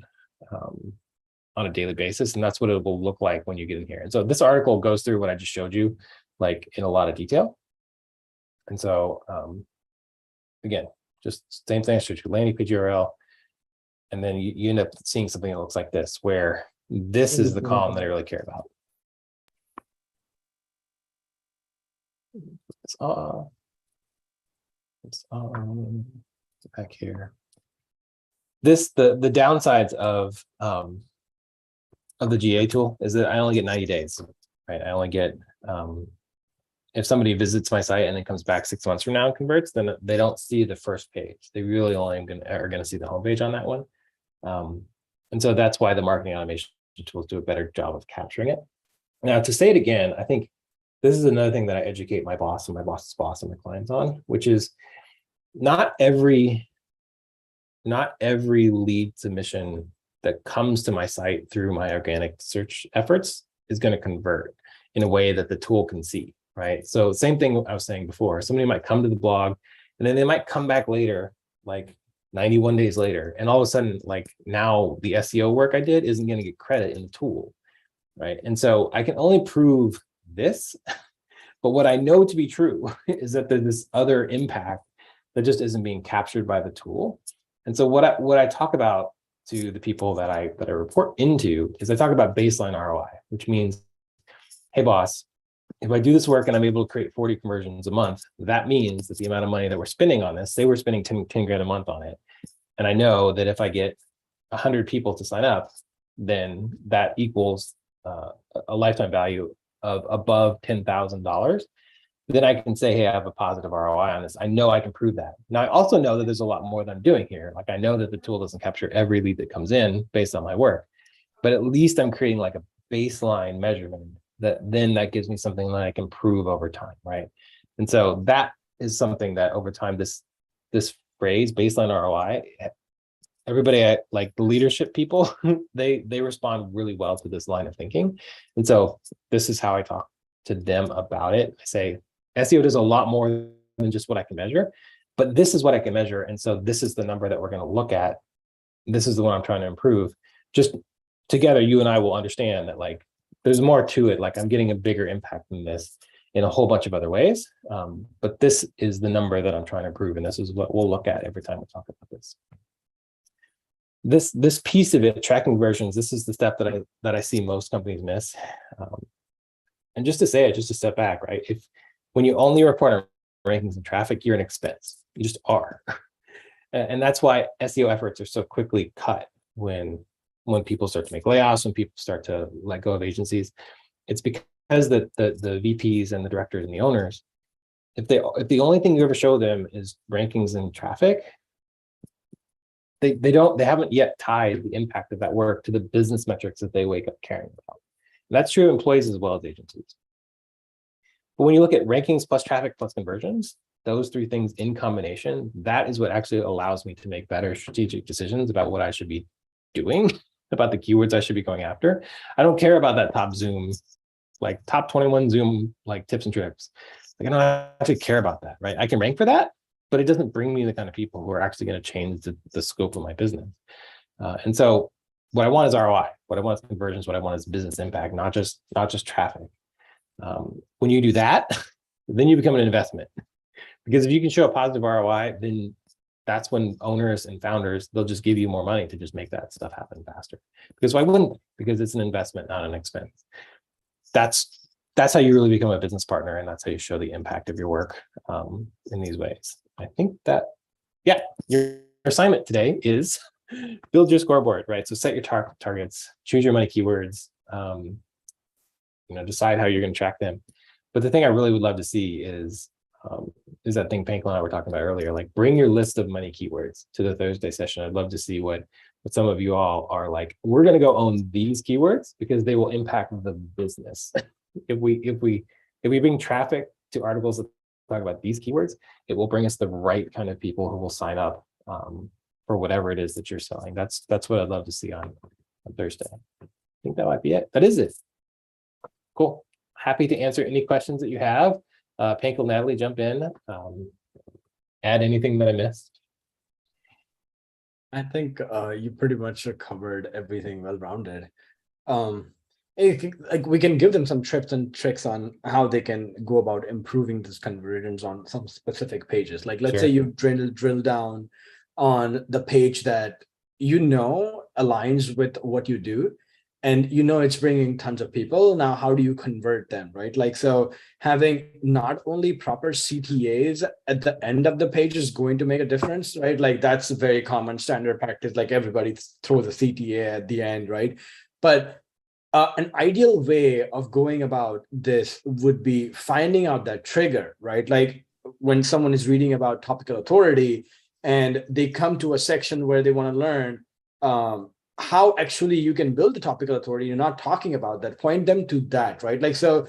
on a daily basis. And that's what it will look like when you get in here. And so this article goes through what I just showed you, like in a lot of detail. And so again, just same thing, I showed you landing page URL. And then you end up seeing something that looks like this, where this is the column that I really care about. It's back here. The downsides of the GA tool is that I only get 90 days, right? I only get if somebody visits my site and then comes back 6 months from now and converts, then they don't see the first page. They really only are going to see the homepage on that one. And so that's why the marketing automation tools do a better job of capturing it. Now, to say it again, I think this is another thing that I educate my boss and my boss's boss and my clients on, which is not every lead submission that comes to my site through my organic search efforts is going to convert in a way that the tool can see, right? So same thing I was saying before, somebody might come to the blog and then they might come back later, like 91 days later, and all of a sudden, like now the SEO work I did isn't going to get credit in the tool, right? And so I can only prove this, but what I know to be true is that there's this other impact that just isn't being captured by the tool. And so what I talk about to the people that I report into is I talk about baseline ROI, which means, hey boss, if I do this work and I'm able to create 40 conversions a month, that means that the amount of money that we're spending on this, they were spending 10 grand a month on it. And I know that if I get 100 people to sign up, then that equals a lifetime value of above $10,000. Then I can say, hey, I have a positive ROI on this. I know I can prove that. Now, I also know that there's a lot more that I'm doing here. Like I know that the tool doesn't capture every lead that comes in based on my work, but at least I'm creating like a baseline measurement that gives me something that I can prove over time, right? And so that is something that over time, this phrase, baseline ROI, everybody, like the leadership people, they respond really well to this line of thinking. And so this is how I talk to them about it. I say, SEO does a lot more than just what I can measure, but this is what I can measure. And so this is the number that we're going to look at. This is the one I'm trying to improve. Just together, you and I will understand that like, there's more to it. Like I'm getting a bigger impact than this in a whole bunch of other ways. But this is the number that I'm trying to improve. And this is what we'll look at every time we talk about this. this piece of it, tracking conversions, this is the step that I see most companies miss. And just to say it, just to step back, right? When you only report on rankings and traffic, you're an expense. You just are. And that's why SEO efforts are so quickly cut when people start to make layoffs, when people start to let go of agencies. It's because the VPs and the directors and the owners, if the only thing you ever show them is rankings and traffic, they haven't yet tied the impact of that work to the business metrics that they wake up caring about. And that's true of employees as well as agencies. But when you look at rankings plus traffic plus conversions, those three things in combination, that is what actually allows me to make better strategic decisions about what I should be doing, about the keywords I should be going after. I don't care about that top Zoom, like top 21 Zoom, like tips and tricks. Like, I don't actually care about that, right? I can rank for that, but it doesn't bring me the kind of people who are actually going to change the scope of my business. And so what I want is ROI. What I want is conversions. What I want is business impact, not just traffic. When you do that, then you become an investment. Because if you can show a positive ROI, then that's when owners and founders, they'll just give you more money to just make that stuff happen faster. Because why wouldn't they? Because it's an investment, not an expense. That's how you really become a business partner, and that's how you show the impact of your work in these ways. I think that, yeah, your assignment today is build your scoreboard, right? So set your targets, choose your money keywords, decide how you're going to track them. But the thing I really would love to see is that thing Pankla and I were talking about earlier, like bring your list of money keywords to the Thursday session. I'd love to see what some of you all are like, we're going to go own these keywords because they will impact the business. If we bring traffic to articles that talk about these keywords, it will bring us the right kind of people who will sign up for whatever it is that you're selling. That's what I'd love to see on Thursday. I think that might be it. That is it. Cool. Happy to answer any questions that you have. Pankla, Natalie, jump in. Add anything that I missed. I think you pretty much covered everything well-rounded. We can give them some tips and tricks on how they can go about improving this conversions on some specific pages. Like, let's say you drill down on the page that aligns with what you do, and it's bringing tons of people. Now, how do you convert them, right? Like, so having not only proper CTAs at the end of the page is going to make a difference, right? Like, that's a very common standard practice. Like, everybody throws a CTA at the end, right? But an ideal way of going about this would be finding out that trigger, right? Like, when someone is reading about topical authority and they come to a section where they want to learn how actually you can build the topical authority, you're not talking about that, point them to that, right? Like, so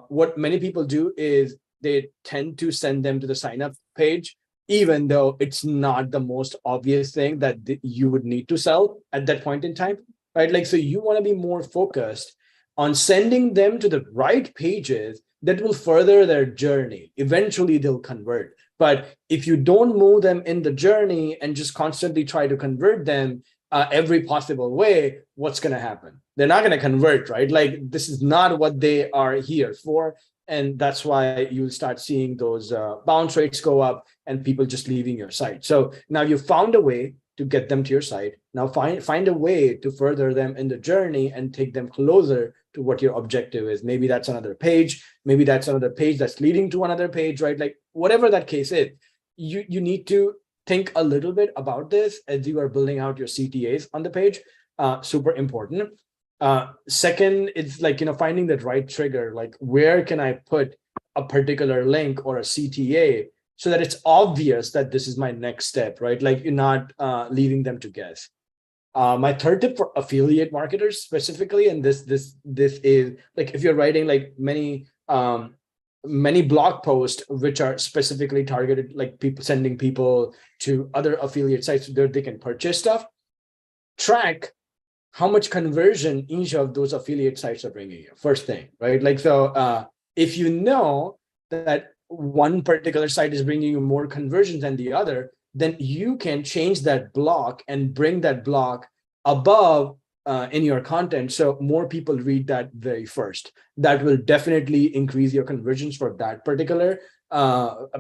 what many people do is they tend to send them to the sign up page, even though it's not the most obvious thing that you would need to sell at that point in time. Right? Like, so you want to be more focused on sending them to the right pages that will further their journey. Eventually they'll convert. But if you don't move them in the journey and just constantly try to convert them every possible way, what's going to happen? They're not going to convert, right? Like, this is not what they are here for. And that's why you'll start seeing those bounce rates go up and people just leaving your site. So now you found a way to get them to your site. Now find a way to further them in the journey and take them closer to what your objective is. Maybe that's another page. Maybe that's another page that's leading to another page, right? Like, whatever that case is, you need to think a little bit about this as you are building out your CTAs on the page. Super important. Second, it's like, finding that right trigger. Like, where can I put a particular link or a CTA so that it's obvious that this is my next step, right? Like, you're not leaving them to guess. My third tip for affiliate marketers specifically, and this is like, if you're writing like many blog posts which are specifically targeted, like sending people to other affiliate sites where they can purchase stuff, track how much conversion each of those affiliate sites are bringing you. First thing, right? Like, so if you know that one particular site is bringing you more conversions than the other, then you can change that block and bring that block above in your content, so more people read that very first. That will definitely increase your conversions for that particular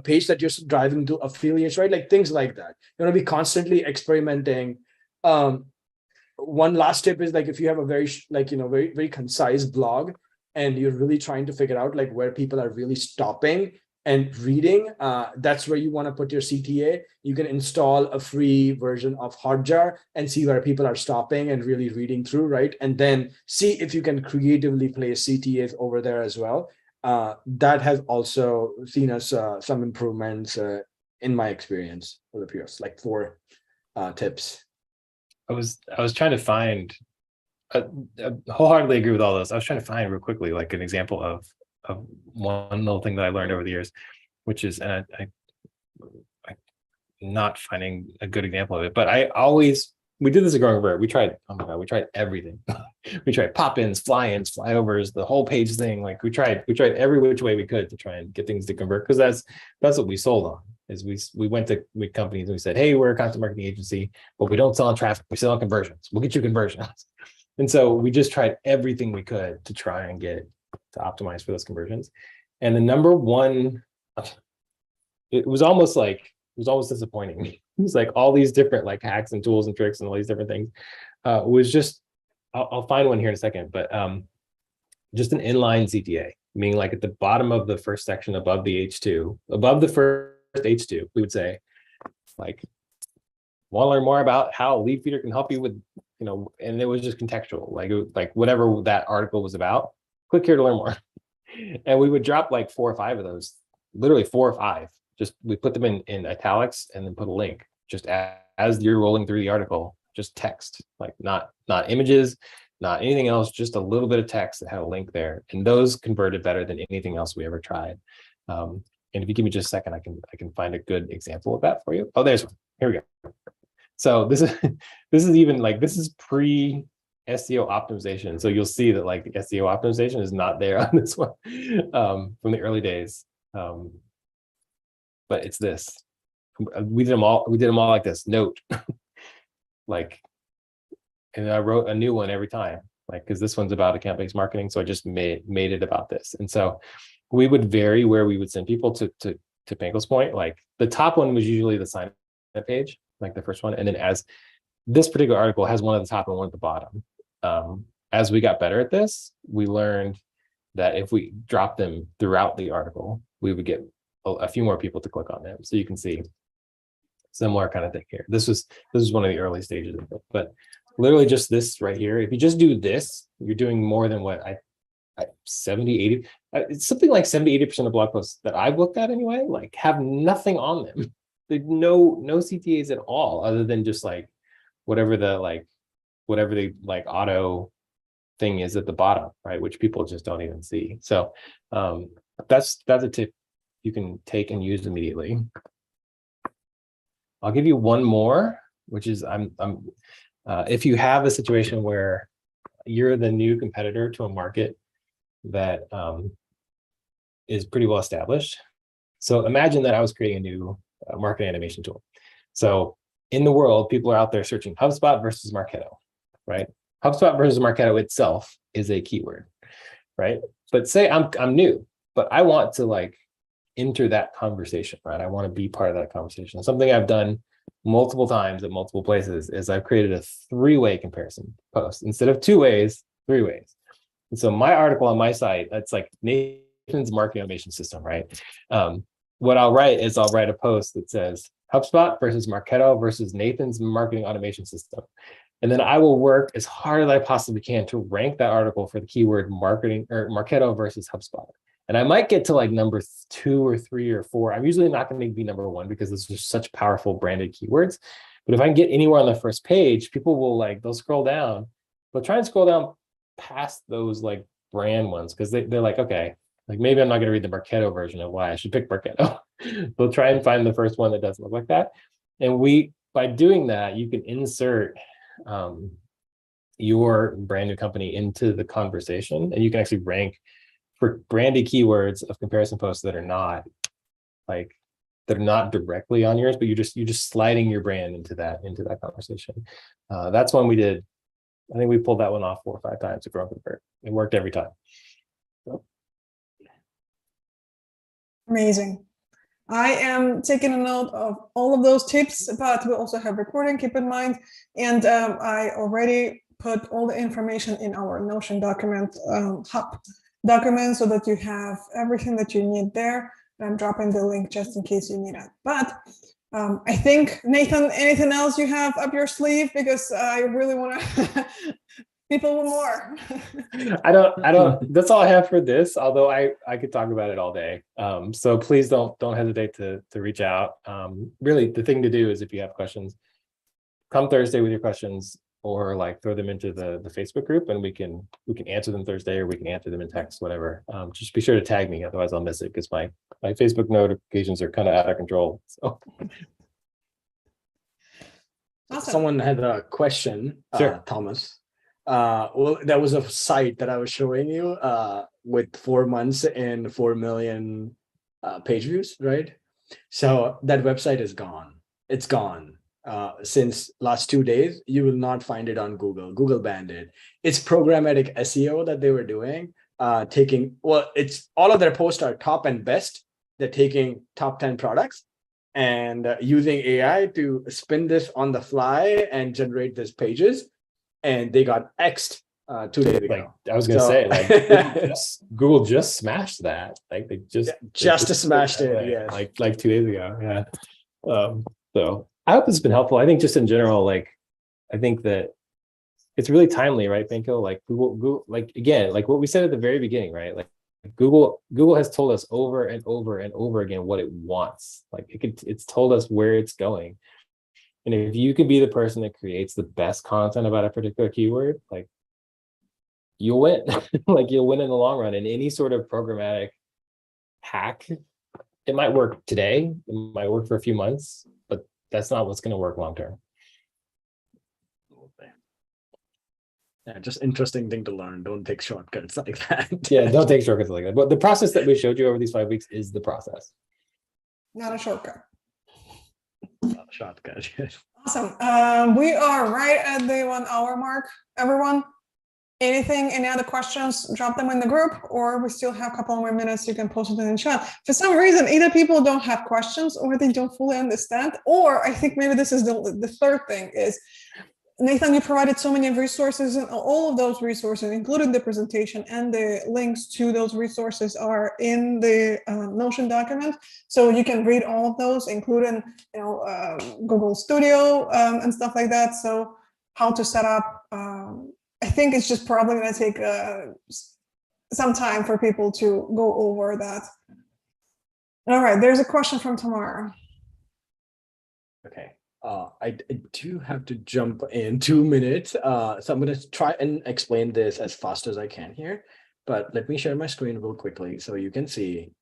page that you're driving to affiliates, right? Like, things like that. You want to be constantly experimenting One last tip is like, if you have a very very concise blog, and you're really trying to figure out like where people are really stopping and reading, that's where you want to put your CTA. You can install a free version of Hotjar and see where people are stopping and really reading through, right? And then see if you can creatively place CTAs over there as well. That has also seen us some improvements in my experience for the peers, like 4 tips. I was trying to find, I wholeheartedly agree with all those. I was trying to find real quickly like an example of one little thing that I learned over the years, which is, and I'm not finding a good example of it, but we did this at Growing Convert. We tried, oh my God, we tried everything. We tried pop-ins, fly-ins, flyovers, the whole page thing. Like we tried every which way we could to try and get things to convert, because that's what we sold on. Is we went to companies and we said, hey, we're a content marketing agency, but we don't sell on traffic, we sell on conversions. We'll get you conversions. And so we just tried everything we could to try and get to optimize for those conversions. And the number one, it was almost disappointing. It was like all these different like hacks and tools and tricks and all these different things. Was just, I'll find one here in a second, but just an inline CTA, meaning like at the bottom of the first section above the H2, above the first H2, we would say, like, want to learn more about how Lead Feeder can help you with, and it was just contextual, like whatever that article was about, click here to learn more. And we would drop like 4 or 5 of those, literally 4 or 5. Just we put them in italics and then put a link just as you're rolling through the article, just text, like not images, not anything else, just a little bit of text that had a link there. And those converted better than anything else we ever tried. And if you give me just a second, I can find a good example of that for you. Oh, there's one. Here we go. So this is even like, this is pre SEO optimization. So you'll see that like the SEO optimization is not there on this one from the early days. But it's this. We did them all like this. Note, like, and I wrote a new one every time, like, because this one's about account-based marketing. So I just made it about this. And so we would vary where we would send people to Panko's point. Like the top one was usually the sign up page, like the first one. And then as this particular article has one at the top and one at the bottom. As we got better at this, we learned that if we drop them throughout the article, we would get a few more people to click on them. So you can see similar kind of thing here. This was one of the early stages of it, but literally just this right here. If you just do this, you're doing more than what 70, 80, it's something like 70, 80% of blog posts that I've looked at anyway, like have nothing on them. There's no CTAs at all, other than just like whatever the auto thing is at the bottom, right? Which people just don't even see. So that's a tip you can take and use immediately. I'll give you one more, which is if you have a situation where you're the new competitor to a market that is pretty well established. So imagine that I was creating a new marketing automation tool. So in the world, people are out there searching HubSpot versus Marketo, right? HubSpot versus Marketo itself is a keyword, right? But say I'm new, but I want to like enter that conversation, right? I want to be part of that conversation. Something I've done multiple times at multiple places is I've created a 3-way comparison post. Instead of 2 ways, 3 ways. And so my article on my site, that's like Nathan's marketing automation system, right? What I'll write is I'll write a post that says HubSpot versus Marketo versus Nathan's marketing automation system. And then I will work as hard as I possibly can to rank that article for the keyword marketing or Marketo versus HubSpot. And I might get to like number 2 or 3 or 4. I'm usually not going to be number 1 because those are such powerful branded keywords. But if I can get anywhere on the first page, people will they'll scroll down. They'll try and scroll down past those like brand ones because they're like, okay, like maybe I'm not going to read the Marketo version of why I should pick Marketo. They'll try and find the first one that doesn't look like that. And by doing that, you can insert your brand new company into the conversation, and you can actually rank for branded keywords of comparison posts that are not directly on yours, but you're just sliding your brand into that conversation. That's one we did. I think we pulled that one off 4 or 5 times to Grow and Convert. It worked every time. So. Amazing. I am taking a note of all of those tips, but we also have recording, keep in mind. And I already put all the information in our Notion document hub document so that you have everything that you need there. I'm dropping the link just in case you need it. But I think, Nathan, anything else you have up your sleeve? Because I really want to people want more. I don't, that's all I have for this, although I could talk about it all day. So please don't hesitate to reach out. Really, the thing to do is if you have questions, come Thursday with your questions, or like throw them into the Facebook group, and we can answer them Thursday, or we can answer them in text, whatever. Just be sure to tag me, otherwise I'll miss it, because my Facebook notifications are kind of out of control. So Awesome. Someone had a question, Sure. Thomas. Well, there was a site that I was showing you with 4 months and 4 million page views, right? So that website is gone. It's gone. Since last 2 days, you will not find it on Google. Google banned it. It's programmatic SEO that they were doing, it's all of their posts are top and best. They're taking top 10 products and using AI to spin this on the fly and generate these pages. And they got X'd 2 days ago. Like, I was gonna say, like, Google just smashed that. Like they just smashed it. Yeah, like 2 days ago. Yeah. So I hope this has been helpful. I think just in general, like, I think that it's really timely, right, Benko? Like Google, like again, like what we said at the very beginning, right? Like Google has told us over and over and over again what it wants. Like it's told us where it's going. And if you can be the person that creates the best content about a particular keyword, like you'll win. Like you'll win in the long run. And any sort of programmatic hack, it might work today, it might work for a few months, but that's not what's going to work long term. Yeah, just interesting thing to learn. Don't take shortcuts like that. Yeah, don't take shortcuts like that. But the process that we showed you over these 5 weeks is the process. Not a shortcut. Shortcut. Awesome. We are right at the 1 hour mark. Everyone, any other questions, drop them in the group, or we still have a couple more minutes. You can post it in the chat. For some reason, either people don't have questions or they don't fully understand, or I think maybe this is the third thing is, Nathan, you provided so many resources, and all of those resources, including the presentation and the links to those resources, are in the Notion document. So you can read all of those, including Google Studio and stuff like that. So how to set up. I think it's just probably going to take some time for people to go over that. All right, there's a question from Tamara. Okay. I do have to jump in 2 minutes. So I'm going to try and explain this as fast as I can here. But let me share my screen real quickly so you can see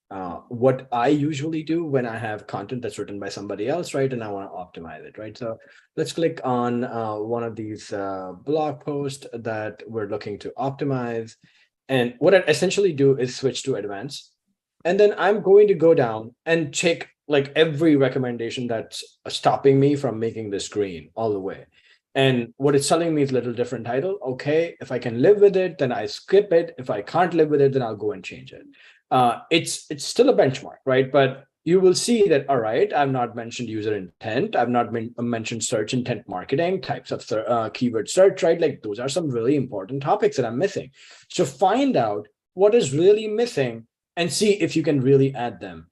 what I usually do when I have content that's written by somebody else, right? And I want to optimize it, right? So let's click on one of these blog posts that we're looking to optimize. And what I essentially do is switch to advanced. And then I'm going to go down and check like every recommendation that's stopping me from making this green all the way. And what it's telling me is a little different title. Okay, if I can live with it, then I skip it. If I can't live with it, then I'll go and change it. It's still a benchmark, right? But you will see that, all right, I've not mentioned user intent. I've not mentioned search intent marketing, types of keyword search, right? Like those are some really important topics that I'm missing. So find out what is really missing and see if you can really add them.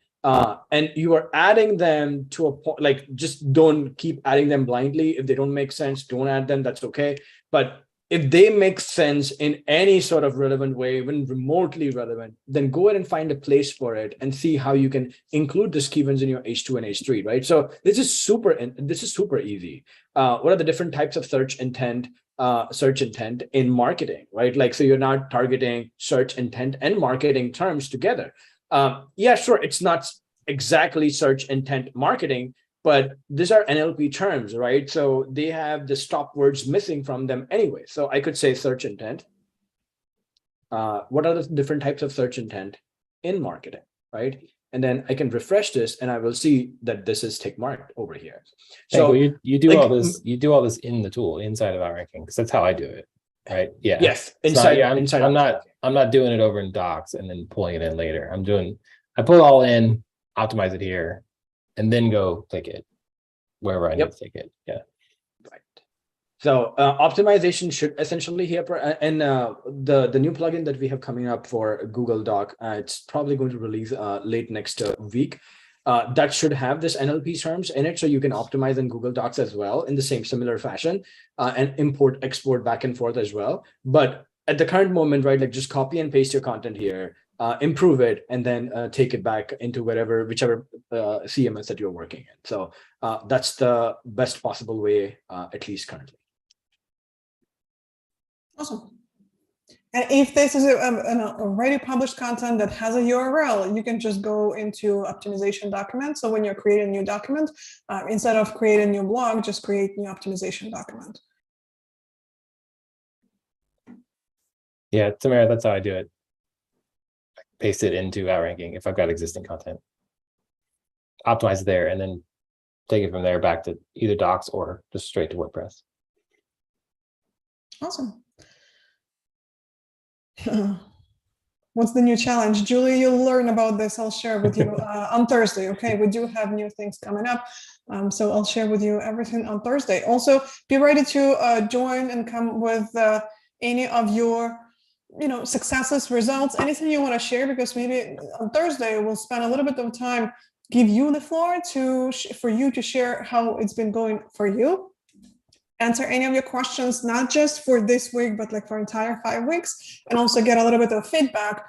And you are adding them to a point, like just don't keep adding them blindly. If they don't make sense, don't add them, that's okay. But if they make sense in any sort of relevant way, even remotely relevant, then go ahead and find a place for it and see how you can include these keywords in your H2 and H3, right? So this is super easy. What are the different types of search intent in marketing, right? Like, so you're not targeting search intent and marketing terms together. Yeah, sure, it's not exactly search intent marketing, but these are NLP terms, right? So they have the stop words missing from them anyway. So I could say search intent. What are the different types of search intent in marketing, right? And then I can refresh this and I will see that this is tick marked over here. So you do like, you do all this in the tool inside of Outranking, because that's how I do it. Right. Yeah. Yes. I'm not doing it over in Docs and then pulling it in later. I pull it all in, optimize it here, and then go take it wherever I need to take it. Yeah. Right. So optimization should essentially here, and the new plugin that we have coming up for Google Doc, it's probably going to release late next week. That should have this NLP terms in it, so you can optimize in Google Docs as well in the same similar fashion, and import, export back and forth as well. But at the current moment, right, like just copy and paste your content here, improve it, and then take it back into whichever CMS that you're working in. So that's the best possible way, at least currently. Awesome. And if this is an already published content that has a URL, you can just go into optimization document. So when you're creating a new document, instead of creating a new blog, just create new optimization document. Yeah, Tamara, that's how I do it. Paste it into Outranking if I've got existing content. Optimize it there, and then take it from there back to either Docs or just straight to WordPress. Awesome. What's the new challenge? Julie, you'll learn about this. I'll share with you on Thursday. Okay, we do have new things coming up. So I'll share with you everything on Thursday. Also, be ready to join and come with any of your successes, results, anything you want to share, because maybe on Thursday we'll spend a little bit of time, give you the floor for you to share how it's been going for you. Answer any of your questions, not just for this week, but like for entire 5 weeks, and also get a little bit of feedback,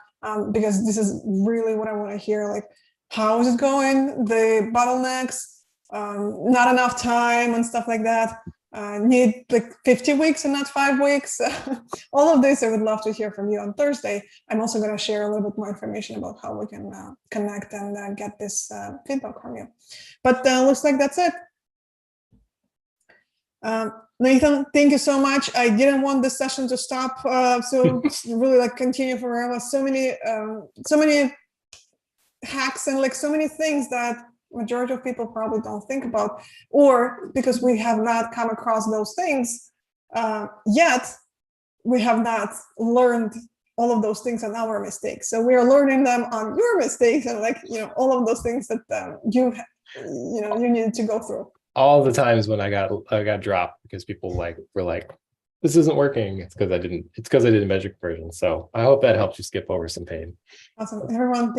because this is really what I want to hear. Like, how is it going? The bottlenecks, not enough time and stuff like that. Need like 50 weeks and not 5 weeks. All of this, I would love to hear from you on Thursday. I'm also going to share a little bit more information about how we can connect and get this feedback from you. But looks like that's it. Nathan, thank you so much. I didn't want this session to stop, so really like continue forever. So many hacks and like so many things that majority of people probably don't think about, or because we have not come across those things yet, we have not learned all of those things on our mistakes. So we are learning them on your mistakes, and like all of those things that you needed to go through. All the times when I got dropped because people were like, this isn't working. It's because I didn't measure conversion. So I hope that helps you skip over some pain. Awesome. Everyone, thank